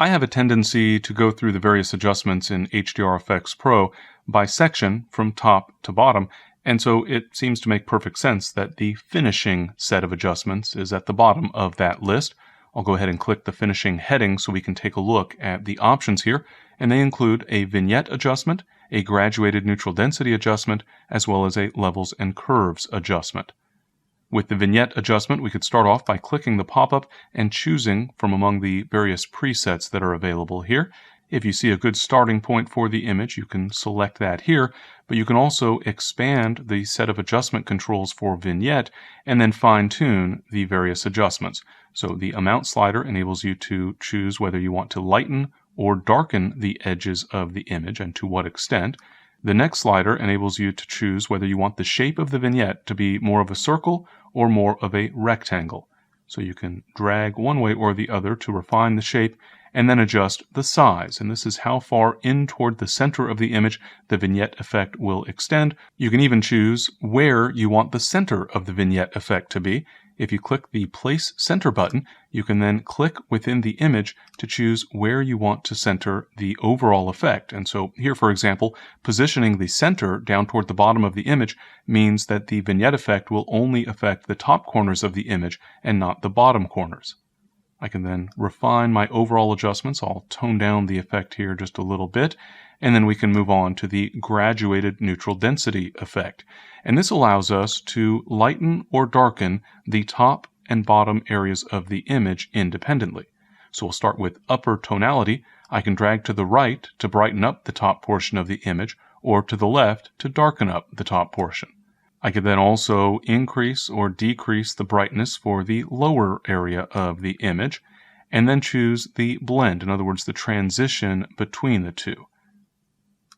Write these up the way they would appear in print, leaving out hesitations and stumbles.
I have a tendency to go through the various adjustments in HDR Effects Pro by section from top to bottom, and so it seems to make perfect sense that the finishing set of adjustments is at the bottom of that list. I'll go ahead and click the finishing heading so we can take a look at the options here, and they include a vignette adjustment, a graduated neutral density adjustment, as well as a levels and curves adjustment. With the vignette adjustment, we could start off by clicking the pop-up and choosing from among the various presets that are available here. If you see a good starting point for the image, you can select that here, but you can also expand the set of adjustment controls for vignette and then fine-tune the various adjustments. So the amount slider enables you to choose whether you want to lighten or darken the edges of the image and to what extent. The next slider enables you to choose whether you want the shape of the vignette to be more of a circle or more of a rectangle. So you can drag one way or the other to refine the shape and then adjust the size. And this is how far in toward the center of the image the vignette effect will extend. You can even choose where you want the center of the vignette effect to be. If you click the Place Center button, you can then click within the image to choose where you want to center the overall effect. And so here, for example, positioning the center down toward the bottom of the image means that the vignette effect will only affect the top corners of the image and not the bottom corners. I can then refine my overall adjustments. I'll tone down the effect here just a little bit, and then we can move on to the graduated neutral density effect. And this allows us to lighten or darken the top and bottom areas of the image independently. So we'll start with upper tonality. I can drag to the right to brighten up the top portion of the image, or to the left to darken up the top portion. I could then also increase or decrease the brightness for the lower area of the image, and then choose the blend, in other words, the transition between the two.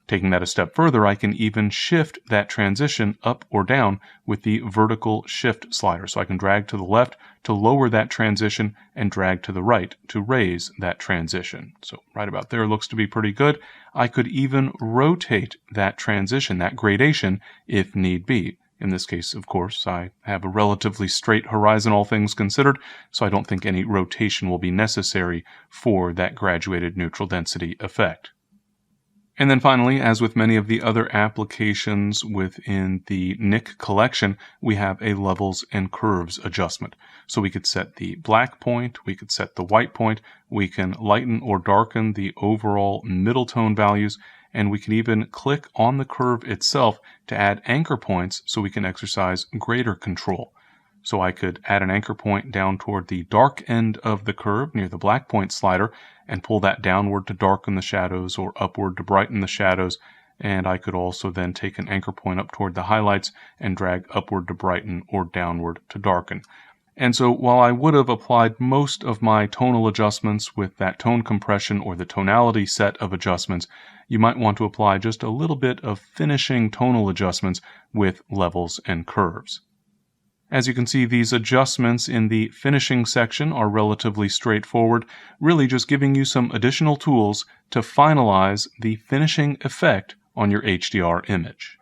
Taking that a step further, I can even shift that transition up or down with the vertical shift slider. So I can drag to the left to lower that transition and drag to the right to raise that transition. So right about there looks to be pretty good. I could even rotate that transition, that gradation, if need be. In this case, of course, I have a relatively straight horizon, all things considered, so I don't think any rotation will be necessary for that graduated neutral density effect. And then finally, as with many of the other applications within the Nik collection, we have a levels and curves adjustment. So we could set the black point, we could set the white point, we can lighten or darken the overall middle tone values, and we can even click on the curve itself to add anchor points so we can exercise greater control. So I could add an anchor point down toward the dark end of the curve near the black point slider and pull that downward to darken the shadows or upward to brighten the shadows. And I could also then take an anchor point up toward the highlights and drag upward to brighten or downward to darken. And so while I would have applied most of my tonal adjustments with that tone compression or the tonality set of adjustments, you might want to apply just a little bit of finishing tonal adjustments with levels and curves. As you can see, these adjustments in the finishing section are relatively straightforward, really just giving you some additional tools to finalize the finishing effect on your HDR image.